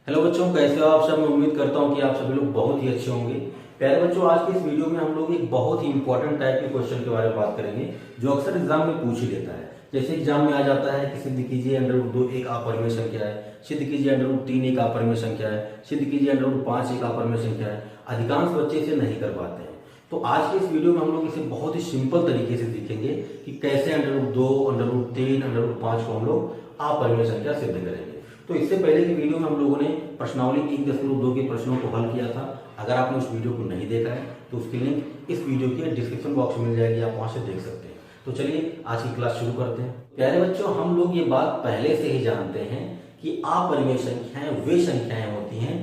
Hello बच्चों, कैसे हो आप सब। मैं उम्मीद करता हूं कि आप सभी लोग बहुत ही अच्छे होंगे। प्यारे बच्चों, आज के इस वीडियो में हम लोग एक बहुत ही इंपॉर्टेंट टाइप के क्वेश्चन के बारे में बात करेंगे जो अक्सर एग्जाम में पूछ ही लेता है। जैसे एग्जाम में आ जाता है कि सिद्ध कीजिए √2 एक अपरिमेय संख्या है, सिद्ध कीजिए √3 एक अपरिमेय संख्या है, सिद्ध कीजिए √5 एक अपरिमेय संख्या है। अधिकांश बच्चे इसे नहीं कर पाते हैं। तो आज के इस वीडियो में हम लोग इसे बहुत ही सिंपल तरीके से सीखेंगे कि कैसे √2, √3, √5 को हम लोग अपरिमेय संख्या सिद्ध करेंगे। तो इससे पहले की वीडियो में हम लोगों ने प्रश्नावली 1.2 के प्रश्नों को हल किया था। अगर आपने उस वीडियो को नहीं देखा है तो उसकी लिंक इस वीडियो के डिस्क्रिप्शन बॉक्स में मिल जाएगी, आप वहां से देख सकते हैं। तो चलिए आज की क्लास शुरू करते हैं। प्यारे बच्चों, हम लोग ये बात पहले से ही जानते हैं कि अपरिमेय संख्याएं वे संख्याएं होती हैं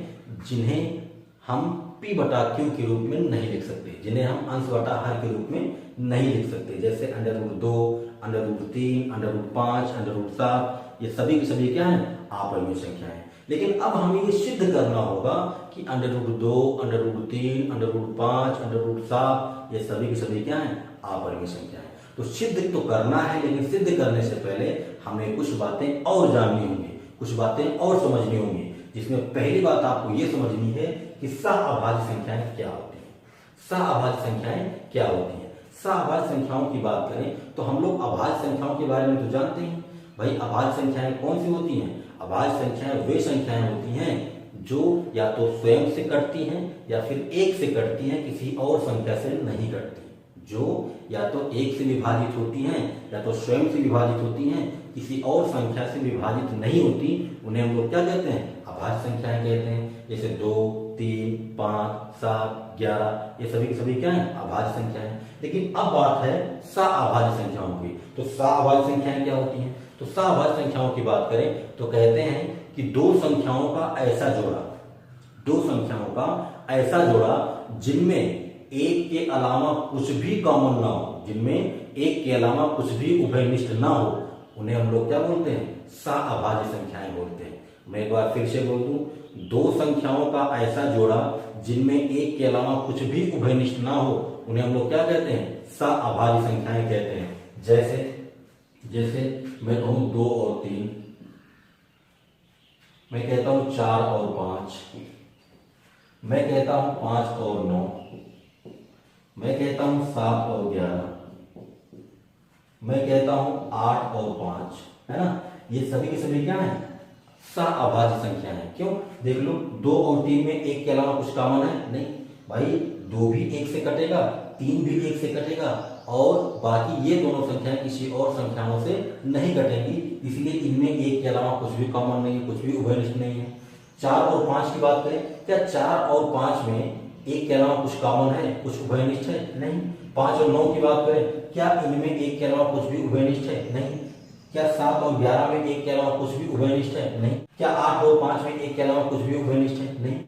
जिन्हें हम p बटा q के रूप में नहीं लिख सकते, जिन्हें हम अंश बटा हर के रूप में नहीं लिख सकते। जैसे √2, √3, √5, √7, ये सभी की सभी क्या है? अपरिमेय संख्याएं हैं। लेकिन अब हमें ये सिद्ध करना होगा कि √2, √3, √5, √7 ये सभी की सभी क्या है? अपरिमेय संख्याएं। तो सिद्ध तो करना है, लेकिन सिद्ध करने से पहले हमें कुछ बातें और जाननी होंगी, कुछ बातें और समझनी होंगी। जिसमें पहली बात आपको ये समझनी है कि सहअभाज्य संख्याएं क्या होती हैं। सहअभाज्य संख्याएं क्या होती हैं? सहअभाज्य संख्याओं की बात करें तो हम लोग अभाज्य संख्याओं के बारे में तो जानते हैं। भाई, अभाज्य संख्याएं कौन सी होती हैं? अभाज्य संख्याएं वे संख्याएं होती हैं जो या तो स्वयं से कटती हैं या फिर एक से कटती हैं, किसी और संख्या से नहीं कटती। जो या तो एक से विभाजित होती हैं या तो स्वयं से विभाजित होती हैं, किसी और संख्या से विभाजित नहीं होती, उन्हें हम लोग क्या कहते हैं? अभाज्य संख्याएं कहते हैं। जैसे 2, 3, 5, 7, 11 ये सभी की सभी क्या है? अभाज्य संख्याएं। लेकिन अब बात है सहअभाज्य संख्याओं की। तो सहअभाज्य संख्याएं क्या होती हैं? तो सहअभाज्य संख्याओं की बात करें तो कहते हैं कि दो संख्याओं का ऐसा जोड़ा जिनमें एक के अलावा कुछ भी कॉमन ना हो, जिनमें एक के अलावा कुछ भी उभयनिष्ठ ना हो, उन्हें हम लोग क्या बोलते हैं? सहअभाज्य संख्याएं बोलते हैं। मैं एक बार फिर से बोल दूं, दो संख्याओं का ऐसा जोड़ा जिनमें एक के अलावा कुछ भी उभयनिष्ठ ना हो, उन्हें हम लोग क्या कहते हैं? सहअभाज्य संख्याएं कहते हैं। जैसे मैं कहूं 2 और 3, मैं कहता हूं 4 और 5, मैं कहता हूं 5 और 9, मैं कहता हूं 7 और 11, मैं कहता हूं 8 और 5, है ना? ये सभी के सभी क्या है? सहअभाज्य संख्या है। क्यों? देख लो, 2 और 3 में एक के अलावा कुछ कॉमन है? नहीं भाई, 2 भी एक से कटेगा, 3 भी एक से कटेगा, और बाकी ये दोनों संख्याएं किसी और संख्याओं से नहीं कटेंगी, इसलिए इनमें एक के अलावा कुछ भी कॉमन नहीं है, कुछ भी उभयनिष्ठ नहीं है। 4 और 5 की बात करें, क्या 4 और 5 में एक के अलावा कुछ कॉमन है, कुछ उभयनिष्ठ है? नहीं। 5 और 9 की बात करें, क्या इनमें एक के अलावा कुछ भी उभयनिष्ठ है? नहीं। क्या 7 और 11 में एक के अलावा कुछ भी उभयनिष्ठ है? नहीं। क्या 8 और 5 में एक के अलावा कुछ भी उभयनिष्ठ है? नहीं।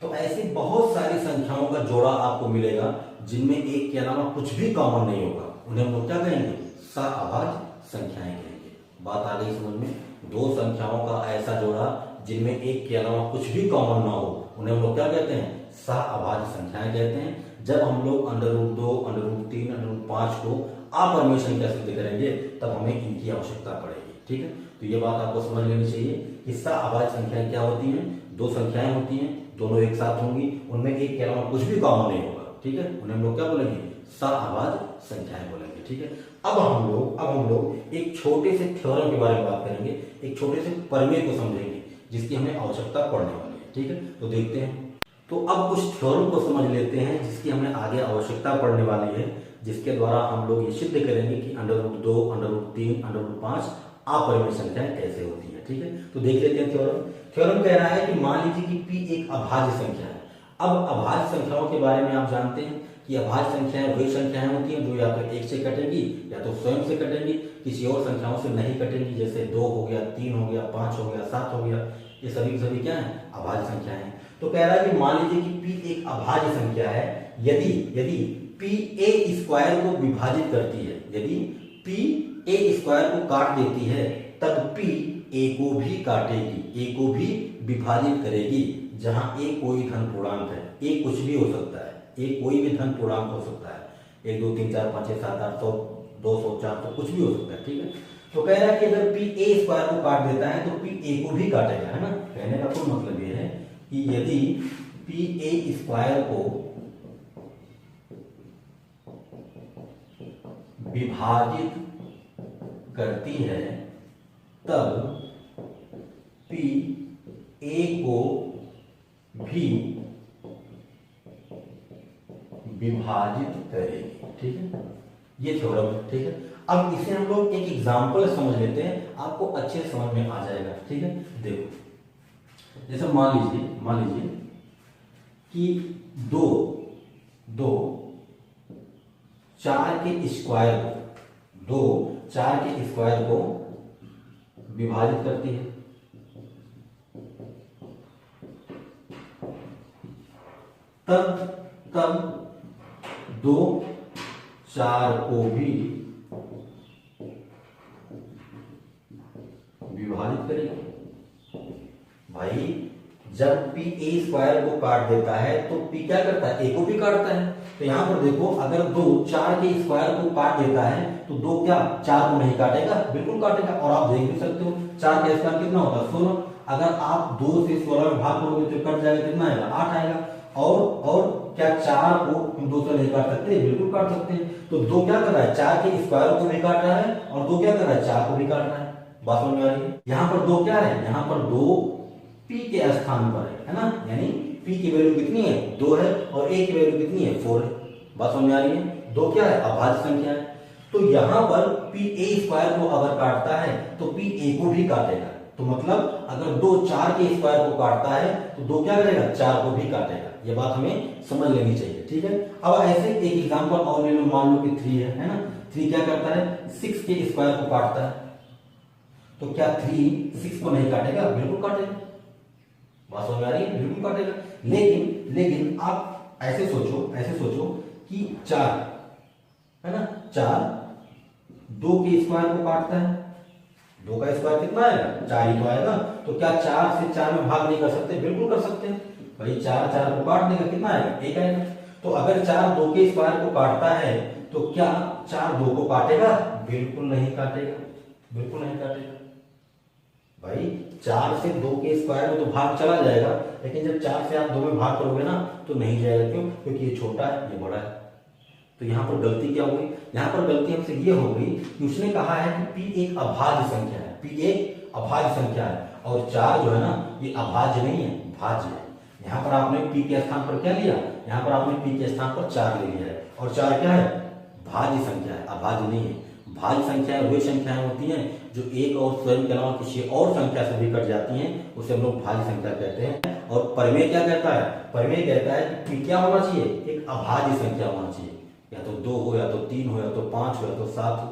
तो ऐसी बहुत सारी संख्याओं का जोड़ा आपको मिलेगा जिनमें एक के अलावा कुछ भी कॉमन नहीं होगा, उन्हें हम लोग क्या कहेंगे? सहअभाज्य संख्याएं कहेंगे। बात आ गई समझ में? दो संख्याओं का ऐसा जोड़ा जिनमें एक के अलावा कुछ भी कॉमन ना हो, उन्हें हम लोग क्या कहते हैं? सहअभाज्य संख्याएं कहते हैं। जब हम लोग √2, √3, √5 को अपरिमेय संख्या सिद्ध करेंगे तब हमें इनकी आवश्यकता पड़ेगी। ठीक है, तो ये बात आपको समझ लेनी चाहिए कि सहअभाज्य संख्याएं क्या होती हैं? दो संख्याएं होती हैं, दोनों एक साथ होंगी, उनमें एक के अलावा कुछ भी कॉमन नहीं होगा। ठीक है, उन्हें हम लोग क्या बोलेंगे? सहअभाज्य संख्याएं बोलेंगे। ठीक है, अब हम लोग एक छोटे से थ्योरम के बारे में बात करेंगे, एक छोटे से प्रमेय को समझेंगे जिसकी हमें आवश्यकता पड़ने वाली है। ठीक है, तो देखते हैं। तो अब कुछ थ्योरम को समझ लेते हैं जिसकी हमें आगे आवश्यकता पड़ने वाली है, जिसके द्वारा हम लोग ये सिद्ध करेंगे कि √2, √3, √5 अपरिमेय संख्याएं कैसे होती है। ठीक है, तो देख लेते हैं थ्योरम कह रहा है कि मान लीजिए कि p एक अभाज्य संख्या है। अब अभाज्य संख्याओं के बारे में आप जानते हैं कि अभाज्य संख्याएं वे संख्याएं होती हैं जो या तो एक से कटेंगी या तो स्वयं से कटेंगी, किसी और संख्याओं से नहीं कटेंगी। जैसे 2 हो गया, 3 हो गया, 5 हो गया, 7 हो गया, ये सभी सभी क्या है? अभाज्य संख्याएं हैं। तो कह रहा है कि मान लीजिए कि p एक अभाज्य संख्या है यदि p a² को विभाजित करती है, यदि p a² को काट देती है तब p a को भी काटेगी, a को भी विभाजित करेगी। जहां a कोई धन पूर्णांक है, a कुछ भी हो सकता है, a कोई भी धन पूर्णांक हो सकता है, 1 2 3 4 5 6 7 8 100 200 400 कुछ भी हो सकता है। ठीक है, तो कह रहा है कि अगर p a² को काट देता है तो p a को भी काटेगा, है ना? कहने का कोई मतलब ये है कि यदि पी ए स्क्वायर को विभाजित करती है तब पी ए को भी विभाजित करेगी। ठीक है, ये थ्योरम है। ठीक है, अब इसे हम लोग एक एग्जांपल समझ लेते हैं, आपको अच्छे से समझ में आ जाएगा। ठीक है, देखो जैसे मान लीजिए कि दो 4 के स्क्वायर को विभाजित करती है। तब 2 4 को भी विभाजित करेगी। भाई जब पी ए स्क्वायर को काट देता है तो पी क्या करता है, ए को भी काटता है। तो यहां पर देखो, अगर 2 4 के स्क्वायर को काट देता है तो 2 क्या 4 को नहीं काटेगा, बिल्कुल काटेगा। और आप देख भी सकते हो 4 का स्क्वायर कितना होता है 16। अगर आप 2 से 16 में भाग करोगे तो कट जाएगा, कितना आएगा 8 आएगा। और क्या 4 को हम 2 से नहीं काट सकते, बिल्कुल काट सकते हैं। तो 2 क्या कर रहा है, 4 के स्क्वायर को भी काट रहा है और 2 क्या कर रहा है, 4 को भी काट रहा है। बात समझ में आ रही है। यहाँ पर 2 क्या है, यहाँ पर 2 पी के स्थान पर है ना, यानी पी की वैल्यू कितनी है 2 है और ए की वैल्यू कितनी है 4 है। बात समझ में आ रही है। 2 क्या है, अभाज्य संख्या है। तो यहाँ पर पी ए स्क्वायर को अगर काटता है तो पी ए को भी काटेगा। तो मतलब अगर 2 4 के स्क्वायर को काटता है तो 2 क्या करेगा, 4 को भी काटेगा। ये बात हमें समझ लेनी चाहिए। ठीक है, अब ऐसे एक एग्जांपल और ले लो, मान लो कि 3 है ना। 3 क्या करता है, 6 के स्क्वायर को काटता है। तो क्या 3 6 को नहीं काटेगा, बिल्कुल काटेगा। बात समझ में आ रही है, बिल्कुल काटेगा। लेकिन आप ऐसे सोचो कि 4 है ना, 4 2 के स्क्वायर को काटता है। 2 का स्क्वायर कितना आएगा, 4 ही तो आएगा। तो क्या 4 से 4 में भाग नहीं कर सकते, बिल्कुल कर सकते हैं भाई। 4 4 को काट देगा, कितना आएगा 1 आएगा। तो अगर 4 2 के स्क्वायर को काटता है तो क्या 4 2 को काटेगा, बिल्कुल नहीं काटेगा, बिल्कुल नहीं काटेगा भाई। 4 से 2 के स्क्वायर में तो भाग चला जाएगा, लेकिन जब 4 से आप 2 में भाग करोगे ना तो नहीं जाएगा। क्यों, क्योंकि ये छोटा है ये बड़ा है। तो यहाँ पर गलती क्या हो गई, यहाँ पर गलती हमसे ये हो गई कि उसने कहा है कि पी एक अभाज्य संख्या है, पी एक अभाज्य संख्या है और 4 जो है ना ये अभाज्य नहीं है, भाज्य है। यहाँ पर आपने पी के स्थान पर क्या लिया, यहाँ पर आपने पी के स्थान पर 4 ले लिया है। और 4 क्या है, भाज्य संख्या है, अभाज्य नहीं है। भाज्य संख्याएं वे संख्याएं होती हैं जो एक और स्वयं के अलावा किसी और संख्या से भी कट जाती हैं, उसे हम लोग भाज्य संख्या कहते हैं। और प्रमेय क्या कहता है, प्रमेय कहता है कि पी क्या होना चाहिए, एक अभाज्य संख्या होना चाहिए। या तो 2 हो, या तो 3 हो, या तो 5 हो, या तो 7 हो,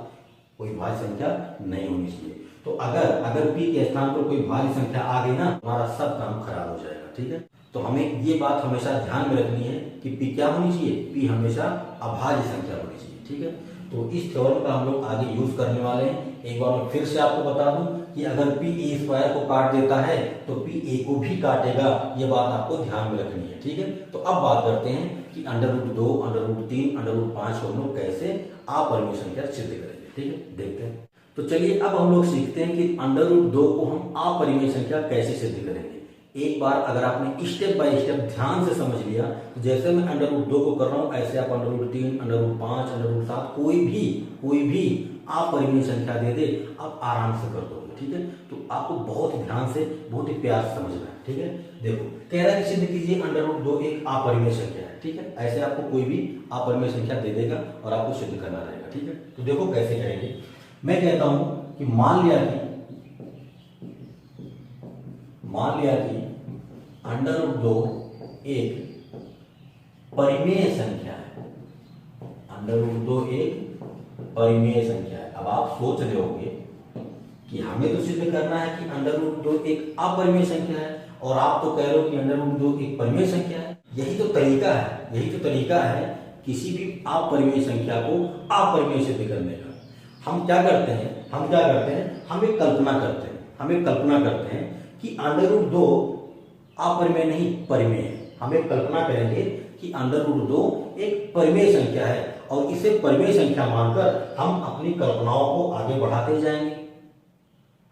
कोई भाज्य संख्या नहीं होनी चाहिए। तो अगर पी के स्थान पर कोई भाज्य संख्या आ गई ना, हमारा सब काम खराब हो जाएगा। ठीक है, तो हमें ये बात हमेशा ध्यान में रखनी है कि पी क्या होनी चाहिए, पी हमेशा अभाज्य संख्या होनी चाहिए। ठीक है, तो इस थ्योरम का हम लोग आगे यूज करने वाले हैं। एक बार मैं फिर से आपको बता दूं कि अगर पी ए स्क्वायर को काट देता है तो पी ए को भी काटेगा, ये बात आपको ध्यान में रखनी है। ठीक है, तो अब बात करते हैं कि √2, √3, √5 को हम लोग कैसे अपरिमेय संख्या सिद्ध करेंगे। ठीक है, देखते हैं। तो चलिए अब हम लोग सीखते हैं कि √2 को हम अपरिमेय संख्या कैसे सिद्ध करेंगे। एक बार अगर आपने स्टेप बाय स्टेप ध्यान से समझ लिया तो जैसे मैं √2 को कर रहा हूं ऐसे आप √3, √5, √7 कोई भी अपरिमेय संख्या दे दे आप आराम से कर दोगे। ठीक है, तो आपको बहुत ध्यान से बहुत ही प्यार से समझना है। ठीक है, देखो कह रहा है कि सिद्ध कीजिए √2 एक अपरिमेय संख्या है। ठीक है, ऐसे आपको कोई भी अपरिमेय संख्या दे देगा और आपको सिद्ध करना रहेगा। ठीक है, तो देखो कैसे करेंगे। मैं कहता हूं कि मान लिया कि √2 एक परिमेय संख्या है। √2 एक परिमेय संख्या है। अब आप सोच रहे होंगे कि हमें तो सिद्ध करना है कि √2 एक अपरिमेय संख्या है और आप तो कह रहे हो कि √2 एक परिमेय संख्या है। यही तो तरीका है किसी भी अपरिमेय संख्या को अपरिमेय सिद्ध करने का। हम क्या करते हैं, हम एक कल्पना करते हैं कि √2 अपरिमेय नहीं परिमेय है। हम एक कल्पना करेंगे कि √2 एक परिमेय संख्या है और इसे परिमेय संख्या मानकर हम अपनी कल्पनाओं को आगे बढ़ाते जाएंगे,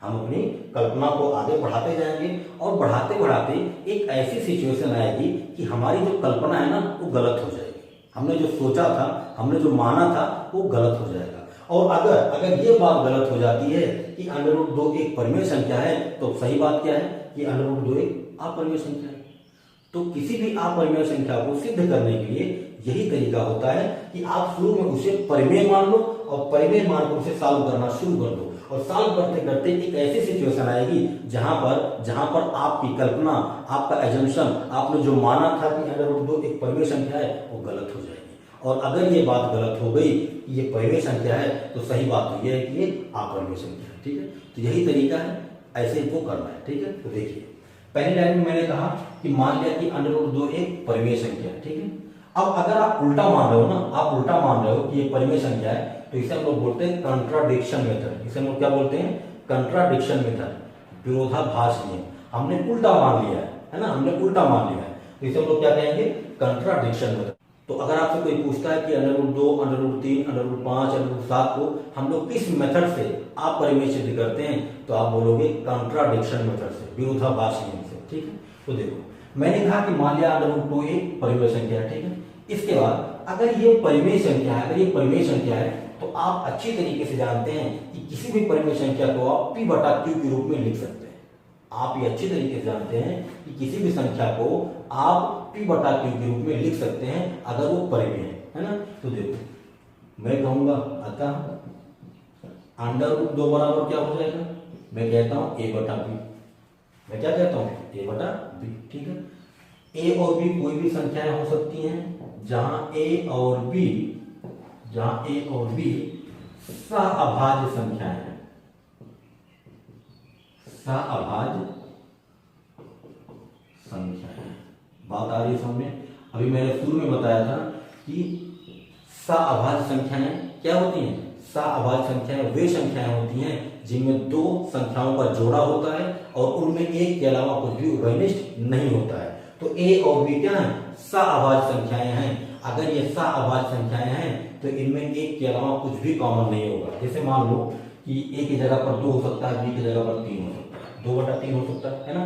हम अपनी कल्पना को आगे बढ़ाते जाएंगे और बढ़ाते बढ़ाते एक ऐसी सिचुएशन आएगी कि हमारी जो कल्पना है ना वो गलत हो जाएगी। हमने जो सोचा था, हमने जो माना था वो गलत हो जाएगा। और अगर अगर ये बात गलत हो जाती है कि √2 एक परिमेय संख्या है, तो सही बात क्या है कि √2 एक अपरिमेय संख्या है। तो किसी भी अपरिमेय संख्या को सिद्ध करने के लिए यही तरीका होता है कि आप शुरू में उसे परिमेय मान लो और परिमेय मानकर उसे सॉल्व करना शुरू कर दो। और सॉल्व करते करते एक ऐसी सिचुएशन आएगी जहां पर आपकी कल्पना, आपका एजम्पशन, आपने जो माना था कि √2 एक परिमेय संख्या है, वो गलत हो जाएगी। और अगर ये बात गलत हो गई कि ये परिमेय संख्या है, तो सही बात तो ये है कि ये अपरिमेय संख्या है। ठीक है, तो यही तरीका है, ऐसे इनको करना है। ठीक है, तो देखिए पहली लाइन में मैंने कहा कि मान लिया कि √2 एक परिमेय संख्या है। ठीक है, अब अगर आप उल्टा मान रहे हो ना, आप उल्टा मान रहे हो कि ये परिमेय संख्या है, तो इसे हम लोग बोलते हैं कंट्राडिक्शन मेथड। इसे हम लोग क्या बोलते हैं? कंट्राडिक्शन मेथड, विरोधाभास नियम। हमने उल्टा मान लिया है ना, हमने उल्टा मान लिया है, तो इसे हम लोग क्या कहेंगे? Contradiction method. तो अगर आपसे कोई पूछता है कि √2, √3, √5, √7 को हम लोग किस मेथड से आप परिमेय सिद्ध करते हैं, तो आप बोलोगे कंट्राडिक्शन मेथड से, विरोधाभास नियम से। ठीक है, तो देखो मैंने कहा कि मान लिया √2 एक परिमेय संख्या है। ठीक है, इसके बाद अगर ये परिमेय संख्या है, अगर ये परिमेय संख्या है, तो आप अच्छी तरीके से जानते हैं कि किसी भी परिमेय संख्या को आप P/Q के रूप में लिख सकते हैं। आप ये अच्छी तरीके से जानते हैं कि किसी भी संख्या को आप P/Q के रूप में लिख सकते हैं अगर वो परिमेय है ना। तो देखो मैं कहूंगा अतः √2 बराबर क्या हो जाएगा? मैं कहता हूं A/B। मैं क्या कहता हूं? A/B। ठीक है, A और B कोई भी संख्याएं हो सकती हैं जहां A और B सअभाज्य संख्याएं हैं, सअभाज्य संख्याएं। बात आ रही है समझ में? अभी मैंने शुरू में बताया था कि सअभाज्य संख्याएं क्या होती हैं? सअभाज्य संख्याएं वे संख्याएं होती हैं जिनमें दो संख्याओं का जोड़ा होता है और उनमें एक के अलावा कुछ भी उभयनिष्ठ नहीं होता है। तो A और B क्या है? सअभाज्य संख्याएं हैं। अगर ये सअभाज्य संख्याएं हैं तो इनमें एक के अलावा कुछ भी कॉमन नहीं होगा। जैसे मान लो कि A की जगह पर 2 हो सकता है, B की जगह पर 3 हो सकता है, 2/3 हो सकता है ना।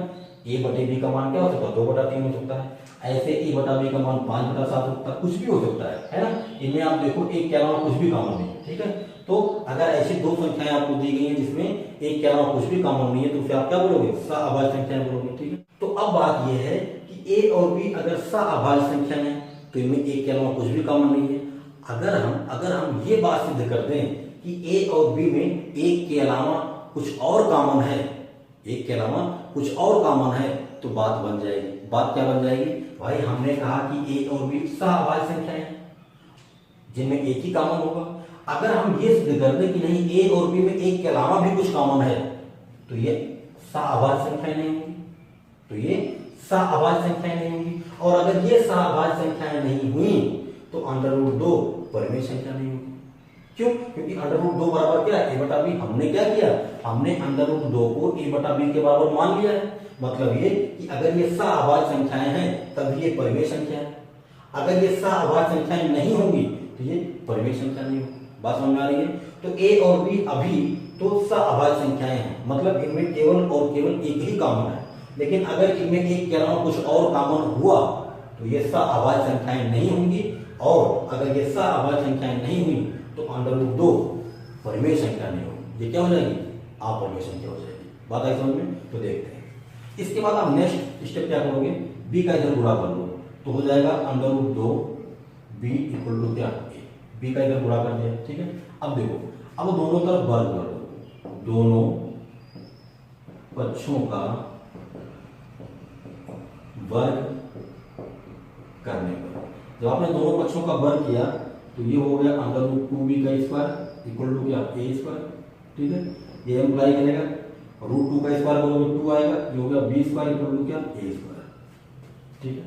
A/B का मान क्या हो सकता है? 2/3 हो सकता है। ऐसे A/B का मान 5/7 हो सकता है, कुछ भी हो सकता है ना। इनमें आप देखो एक के अलावा कुछ भी कॉमन नहीं है। ठीक है, तो अगर ऐसी दो संख्याएं आपको दी गई हैं जिसमें एक के अलावा कुछ भी कॉमन नहीं है, तो उसे आप क्या बोलोगे? सअभाज्य संख्याएं बोलोगे। ठीक है, तो अब बात यह है कि A और B अगर सअभाज्य संख्या है तो इनमें एक के अलावा कुछ भी कॉमन नहीं है। अगर हम ये बात सिद्ध कर दें कि A और B में एक के अलावा कुछ और कॉमन है, एक के अलावा कुछ और कॉमन है, तो बात बन जाएगी। बात क्या बन जाएगी? भाई हमने कहा कि A और B सअभाज्य संख्याएं हैं जिनमें एक ही कॉमन होगा। अगर हम ये सिद्ध कर दें कि नहीं A और B में एक के अलावा भी कुछ कॉमन है, तो ये सअभाज्य संख्याएं नहीं होंगी, तो ये सअभाज्य संख्याएं नहीं होंगी। और अगर ये सअभाज्य संख्याएं नहीं हुई तो √2 परिमेय संख्या नहीं होगी। क्यों? क्योंकि √2 बराबर क्या है? A/B। हमने क्या किया? हमने √2 को A/B के बराबर मान लिया है। मतलब ये कि अगर ये सअभाज्य संख्याएं हैं तब ये परिमेय संख्या है, अगर ये सअभाज्य संख्याएं नहीं होंगी तो ये परिमेय संख्या नहीं होगी। बात समझ में आ रही है? तो A और B अभी तो सअभाज्य संख्याएं हैं, मतलब इनमें केवल और केवल एक ही कॉमन है। लेकिन अगर इनमें एक के अलावा कुछ और कॉमन हुआ तो ये सअभाज्य संख्याएं नहीं होंगी, और अगर ये सअभाज्य संख्याएं नहीं हुई तो √2 परिमेय संख्या नहीं होगी। ये क्या हो जाएगी? अपरिमेय संख्या हो जाएगी। बात आई समझ में? तो देखते हैं। इसके बाद आप नेक्स्ट स्टेप क्या करोगे? B का इधर गुणा कर लो तो हो जाएगा √2 B = क्या? A। B का इधर गुणा कर दिया। ठीक है, अब देखो, अब दोनों तरफ वर्ग कर दो, दोनों पक्षों का वर्ग करने पर जब आपने दोनों पक्षों का वर्ग किया तो ये हो गया √2B का स्क्वायर इक्वल टू क्या? A²। ठीक है, ये एम्प्लाई करेगा, √2 का स्क्वायर बोलोगे 2 आएगा, ये हो गया B² इक्वल टू क्या? A²। ठीक है,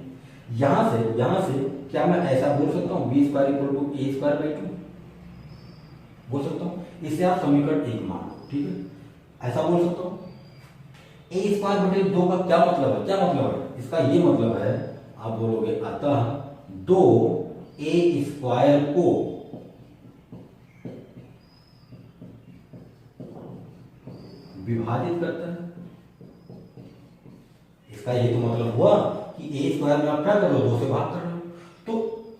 यहां से क्या मैं ऐसा बोल सकता हूं? B² इक्वल टू A²/2 बोल सकता हूं। इससे आप समीकरण 1 मान लो। ठीक है, ऐसा बोल सकता हूं। A²/2 का क्या मतलब है? क्या मतलब है इसका? ये मतलब है, आप बोलोगे अतः 2A² को विभाजित करता है। इसका ये तो मतलब हुआ कि ए स्क्वायर में आप क्या कर रहे हो, 2 से भाग कर रहे हो, तो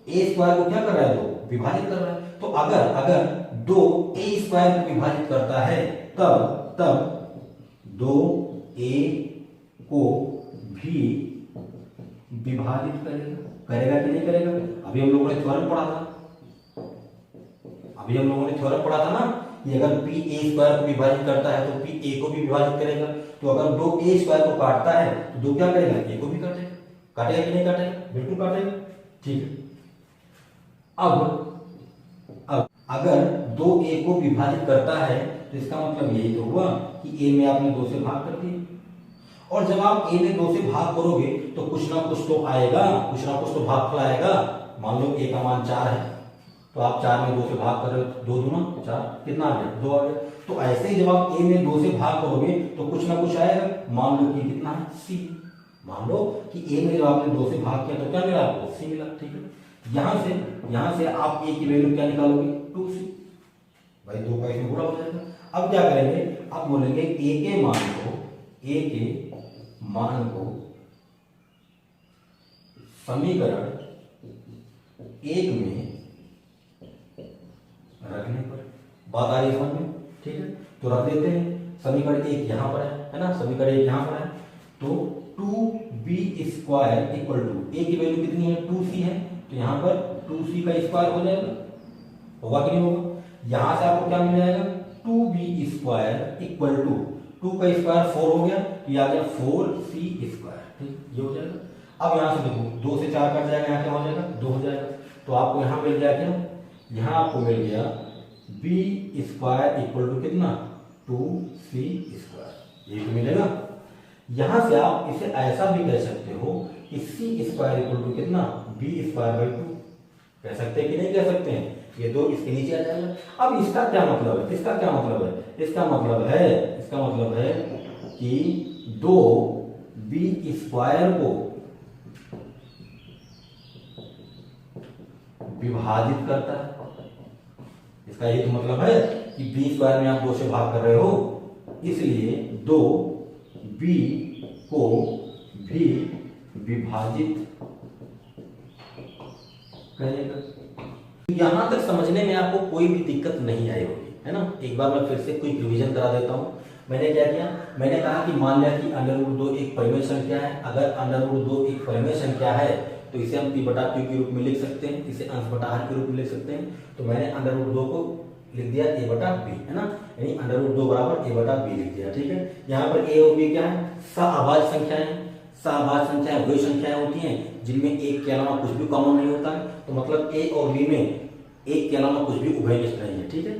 ए स्क्वायर को क्या कर रहा है, 2 विभाजित कर रहा है। तो अगर 2 ए स्क्वायर को विभाजित करता है तब 2 ए को भी विभाजित करेगा कि नहीं करेगा। अभी हम लोगों ने थ्योरम पढ़ा था ना कि अगर पी ए स्क्वायर को विभाजित करता है तो पी ए को भी विभाजित करेगा। तो अगर 2 ए स्क्वायर को काटता है तो 2 क्या करेगा, ए को भी काटेगा। काटेगा कि नहीं काटेगा, बिल्कुल काटेगा। ठीक है, अब अगर 2 ए को विभाजित करता है तो इसका मतलब यही तो हुआ कि ए में आपने 2 से भाग कर दिया, और जब आप ए में 2 से भाग करोगे तो कुछ ना कुछ तो आएगा, कुछ ना कुछ तो भागफल आएगा। मान लो ए का मान 4 है तो आप 4 में 2 से भाग कर रहे हो, 2 दूना 4, कितना आ गया, 2 आ गया। तो ऐसे ही जब आप ए में 2 से भाग करोगे तो कुछ ना कुछ आएगा। मान लो कि कितना है, सी। मान लो कि ए में जब आपने 2 से भाग किया तो क्या मिला आपको, सी मिला। ठीक है, यहां से आप ए की वैल्यू क्या निकालोगे, 2c। भाई 2 का इसमें गुणा हो जाएगा। अब क्या करेंगे, अब बोलेंगे ए के मान को समीकरण 1 में रखने पर, बात आ रही समझ में। ठीक है, तो रख देते हैं। समीकरण 1 यहां पर है ना, समीकरण 1 यहां पर है। तो 2b स्क्वायर इक्वल टू, ए की वैल्यू कितनी है, 2c है, तो यहां पर 2c का स्क्वायर हो जाएगा, होगा कि नहीं होगा। यहां से आपको क्या मिल जाएगा, 2b स्क्वायर इक्वल टू 2 का स्क्वायर 4 हो गया, तो ये आ गया 4c स्क्वायर। ठीक, ये हो जाएगा। अब यहां से देखो 2 से 4 कट जाएगा, यहाँ क्या हो जाएगा, 2 हो जाएगा। तो आपको यहां मिल गया क्या, यहां आपको मिल गया b स्क्वायर इक्वल टू कितना, 2c स्क्वायर, ये तो मिलेगा। यहां से आप इसे ऐसा भी कह सकते हो कि c स्क्वायर इक्वल टू कितना, b स्क्वायर बाई 2 कह सकते हैं कि नहीं कह सकते हैं। ये 2 इसके नीचे आ जाएगा। अब इसका क्या मतलब है, इसका क्या मतलब है, इसका मतलब है कि 2b स्क्वायर को विभाजित करता है। इसका ये तो मतलब है कि b स्क्वायर में आप 2 से भाग कर रहे हो, इसलिए 2b को भी विभाजित करेगा। यहां तक समझने में आपको कोई भी दिक्कत नहीं आई होगी, है ना। एक बार मैं फिर से कोई रिवीजन करा देता हूं। मैंने क्या किया, मैंने कहा कि मान लिया कि √2 एक परिमेय संख्या है। अगर √2 एक परिमेय संख्या है तो इसे हम p बटा q के रूप में लिख सकते हैं, इसे अंश बटा हर के रूप में लिख सकते हैं। तो मैंने √2 को लिख दिया a बटा b, है ना, यानी √2 बराबर a बटा b लिख दिया। ठीक है, यहाँ पर a और b क्या है, सहअभाज्य संख्याएं। सहअभाज्य संख्याएं वही संख्याएं होती हैं जिनमें एक के अलावा कुछ भी कॉमन नहीं होता है। तो मतलब a और b में एक के अलावा कुछ भी उभयनिष्ठ नहीं है। ठीक है,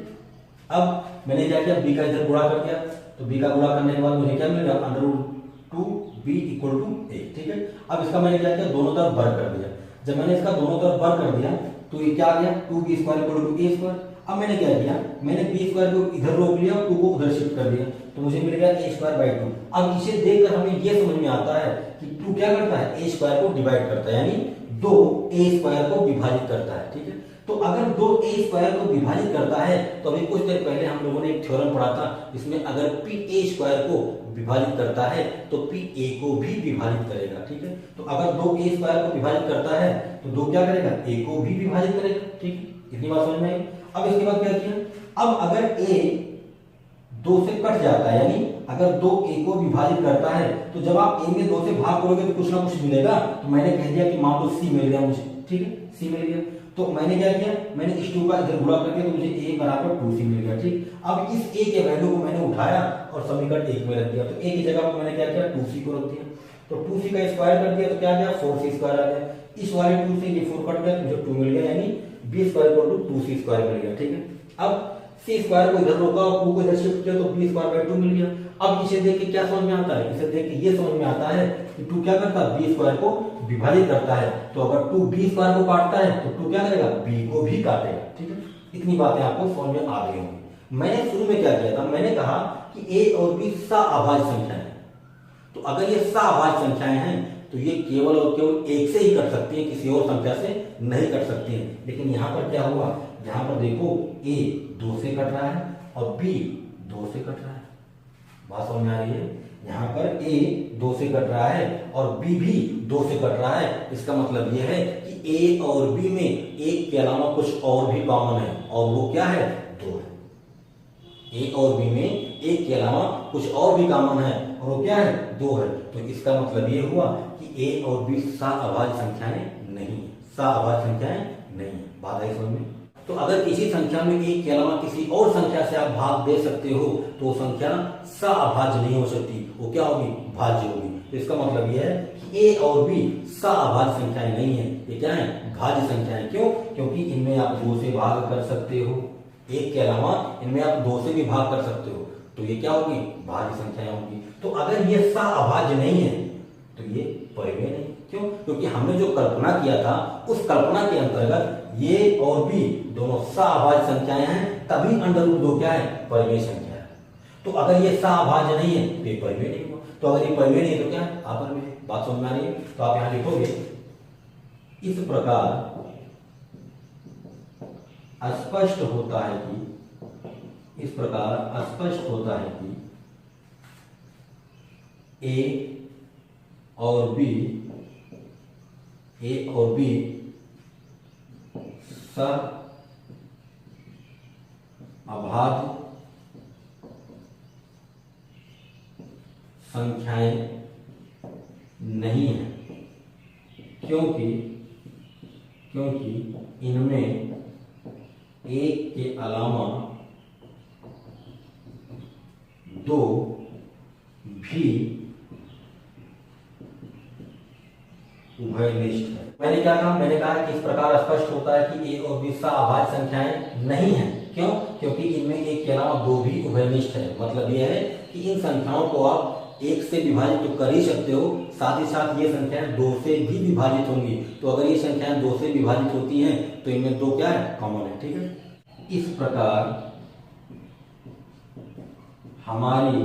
अब मैंने क्या किया, b का इधर गुणा कर दिया, तो b का गुणा करने के बाद मुझे क्या मिल गया, √2b इक्वल टू a। ठीक है, अब इसका मैंने क्या किया, दोनों तरफ वर्ग कर दिया। जब मैंने इसका दोनों तरफ वर्ग कर दिया तो ये क्या आ गया, 2b square equal to a square. अब मैंने क्या किया, मैंने b स्क्वायर को इधर रोक लिया और 2 को उधर शिफ्ट कर दिया, तो मुझे मिल गया a स्क्वायर बाई 2। अब इसे देखकर हमें ये समझ में आता है कि 2 क्या करता है, a स्क्वायर को डिवाइड करता है, यानी 2a स्क्वायर को विभाजित करता है। ठीक है, तो अगर 2a स्क्वायर को विभाजित करता है तो अभी कुछ देर पहले हम लोगों ने एक थ्योरम पढ़ा था जिसमें अगर pa स्क्वायर को विभाजित करता है तो pa को भी विभाजित करेगा। ठीक है, तो अगर 2a स्क्वायर को विभाजित करता है तो 2 क्या करेगा, a को भी विभाजित करेगा। ठीक है, इतनी बात समझ में आई। अब इसके बाद क्या किया, अब अगर a 2 से कट जाता है, यानी अगर 2 a को विभाजित करता है तो जब आप a में 2 से भाग करोगे तो कुछ ना कुछ मिलेगा। तो मैंने कह दिया कि मान लो c मिल गया मुझे। ठीक है, c मिल गया, तो मैंने क्या किया, मैंने इस 2 का इधर गुणा करके तो मुझे a बराबर 2c मिल गया। ठीक, अब इस a के वैल्यू को मैंने उठाया और समीकरण 1 में रख दिया। तो a की जगह पर मैंने क्या किया, 2c को रख दिया, तो 2c का स्क्वायर कर दिया तो क्या गया, 4c स्क्वायर आ गया। इस वाले 2 से ये 4 कट गया तो मुझे 2 मिल गया, यानी b square equal to 2c square मिल गया। ठीक है, अब c स्क्वायर को इधर रोका और 2 को इधर शिफ्ट किया तो b स्क्वायर बाई 2 मिल गया। अब इसे देख के क्या समझ में आता है, इसे देख के ये समझ में आता है कि 2 क्या करता है, b स्क्वायर को विभाजित करता है। तो अगर 2 b स्क्वायर को काटता है तो 2 क्या करेगा, b को भी काटेगा। ठीक है, इतनी बातें आपको समझ में आ गई होंगी। मैंने शुरू में क्या किया था, मैंने कहा कि a और b सहअभाज्य संख्याएं हैं। तो अगर ये सहअभाज्य संख्याएं हैं तो ये केवल और केवल एक से ही कट सकती है, किसी और संख्या से नहीं कट सकती है। लेकिन यहाँ पर क्या हुआ, यहाँ पर देखो a 2 से कट रहा है और b 2 से कट रहा है। बात समझ में आ रही है? यहाँ पर ए 2 से कट रहा है और बी भी 2 से कट रहा है। इसका मतलब यह है कि ए और बी में एक के अलावा कुछ और भी कॉमन है, और वो क्या है? 2 है। ए और बी में एक के अलावा कुछ और भी कॉमन है, और वो क्या है? 2 है। तो इसका मतलब ये हुआ कि ए और बी सअभाज्य संख्याएं नहीं है, सअभाज्य संख्याएं नहीं है। बात आई समझ में? तो अगर किसी संख्या में एक के अलावा किसी और संख्या से आप भाग दे सकते हो तो वो संख्या सअभाज्य नहीं हो सकती, वो क्या होगी? भाज्य होगी। तो इसका मतलब यह है कि ए और बी सअभाज्य संख्याएं नहीं है, ये क्या है? भाज्य संख्याएं। क्यों? क्योंकि इनमें आप 2 से भाग कर सकते हो, एक के अलावा इनमें आप 2 से भी भाग कर सकते हो, तो ये क्या होगी? भाज्य संख्याएं होगी। तो अगर ये सअभाज्य नहीं है तो ये परिमेय नहीं। क्यों? क्योंकि हमने जो कल्पना किया था उस कल्पना के अंतर्गत ये और बी दोनों सअभाज्य संख्याएं हैं, तभी √2 क्या है? परिमेय संख्या है। तो अगर ये सअभाज्य नहीं है तो ये परिमेय नहीं हुआ। तो अगर ये परिमेय नहीं है तो क्या है? अपरिमेय है। बात समझ में आ रही है? तो आप यहां लिखोगे इस प्रकार स्पष्ट होता है कि, इस प्रकार स्पष्ट होता है कि ए और बी सअभाज्य संख्याएं नहीं है, क्योंकि इनमें एक के अलावा 2 भी उभयनिष्ठ है। मैंने क्या कहा? मैंने कहा कि इस प्रकार स्पष्ट होता है कि ए और बी सअभाज्य संख्याएं नहीं है। क्यों? क्योंकि इनमें एक के अलावा 2 भी उभयनिष्ठ है। मतलब यह है कि इन संख्याओं को आप 1 से विभाजित तो कर ही सकते हो, साथ ही साथ ये संख्याएं 2 से भी विभाजित होंगी। तो अगर ये संख्याएं 2 से विभाजित होती हैं तो इनमें 2 क्या है? कॉमन है। ठीक है? इस प्रकार हमारी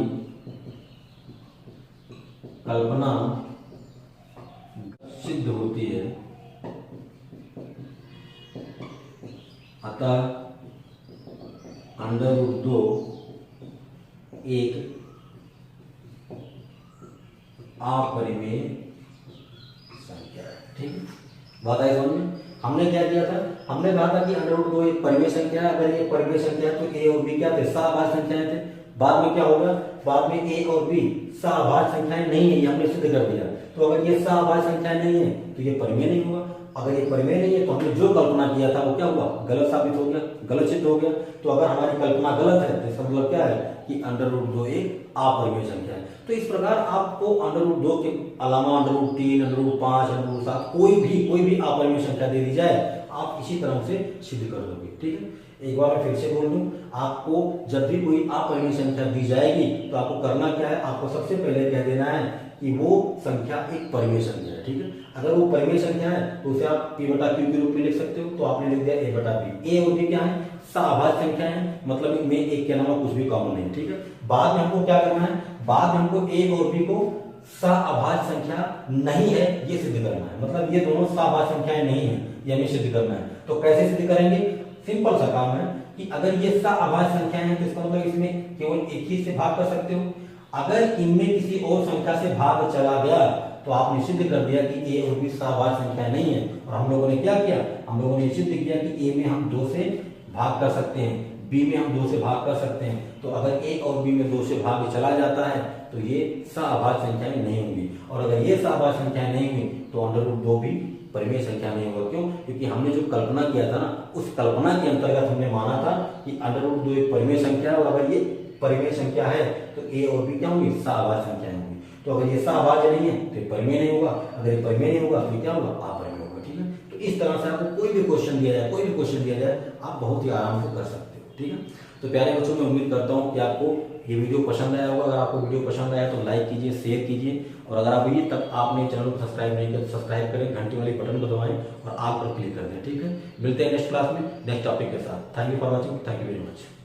कल्पना सिद्ध होती है, अतः √2 एक अपरिमेय संख्या है। ठीक है? बात आई समझ में? हमने क्या किया था? हमने कहा था कि √2 एक परिमेय संख्या है। अगर ये परिमेय संख्या है तो ए और बी क्या थे? सअभाज्य संख्याएं थे। बाद में क्या होगा? बाद में ए और बी सअभाज्य संख्याएं नहीं है, ये हमने सिद्ध कर दिया। तो अगर ये सअभाज्य संख्याएं नहीं है तो ये परिमेय नहीं हुआ। अगर ये परिमेय नहीं है तो हमने जो कल्पना किया था वो क्या हुआ? गलत साबित हो गया, गलत सिद्ध हो गया। तो अगर हमारी कल्पना गलत है तो इसका मतलब क्या है? कि √2 एक अपरिमेय संख्या है। तो इस प्रकार आपको √2 के अलावा √3, √5, √7 कोई भी अपरिमेय संख्या दे दी जाए, आप इसी तरह से सिद्ध कर दोगे। ठीक है? एक बार मैं फिर से बोल दूं, आपको जब भी कोई अपरिमेय संख्या दी जाएगी तो आपको करना क्या है? आपको सबसे पहले कह देना है कि वो संख्या एक परिमेय संख्या है। ठीक है? अगर वो परिमेय संख्या है तो उसे आप p/q के रूप में लिख सकते हो। तो आपने लिख दिया a/b। ए और बी क्या है? सअभाज्य संख्या है, मतलब इनमें एक के अलावा कुछ भी कॉमन नहीं। ठीक है? बाद में हमको क्या करना है? बाद में हमको ए और बी को सअभाज्य संख्या नहीं है ये सिद्ध करना है। मतलब ये दोनों सअभाज्य संख्याएं नहीं है, ये हमें सिद्ध करना है। तो कैसे सिद्ध करेंगे? सिंपल सा काम है कि अगर ये सअभाज्य संख्याएं हैं तो इसका मतलब इसमें केवल एक ही से भाग कर सकते हो। अगर इनमें किसी और संख्या से भाग चला गया तो आपने सिद्ध कर दिया कि ए और बी सअभाज्य संख्या नहीं है। और हम लोगों ने क्या किया? हम लोगों ने सिद्ध किया कि ए में हम 2 से भाग कर सकते हैं, बी में हम 2 से भाग कर सकते हैं। तो अगर ए और बी में 2 से भाग चला जाता है तो ये सअभाज्य संख्याएं नहीं होंगी। और अगर ये सअभाज्य संख्याएं नहीं हुई तो √2 भी परिमेय संख्या नहीं होगा। क्यों? क्योंकि हमने जो कल्पना किया था ना, उस कल्पना के अंतर्गत हमने माना था कि √2 एक परिमेय संख्या है, और अगर ये परिमेय संख्या है तो ए और बी क्या होंगी? सअभाज्य संख्याएं होंगी। तो अगर ये सअभाज्य नहीं है तो ये परिमेय नहीं होगा, अगर ये परिमेय नहीं होगा तो क्या होगा? अपरिमेय होगा। ठीक है? तो इस तरह से आपको कोई भी क्वेश्चन दिया जाए, आप बहुत ही आराम से कर सकते हो। ठीक है? तो प्यारे बच्चों, मैं उम्मीद करता हूँ कि आपको ये वीडियो पसंद आया होगा। अगर आपको वीडियो पसंद आया तो लाइक कीजिए, शेयर कीजिए, और अगर अभी तक आपने चैनल को सब्सक्राइब नहीं किया तो सब्सक्राइब करें, घंटी वाली बटन को दबाएं और ऑल पर क्लिक कर दें। ठीक है? मिलते हैं नेक्स्ट क्लास में नेक्स्ट टॉपिक के साथ। Thank you for watching. Thank you very much.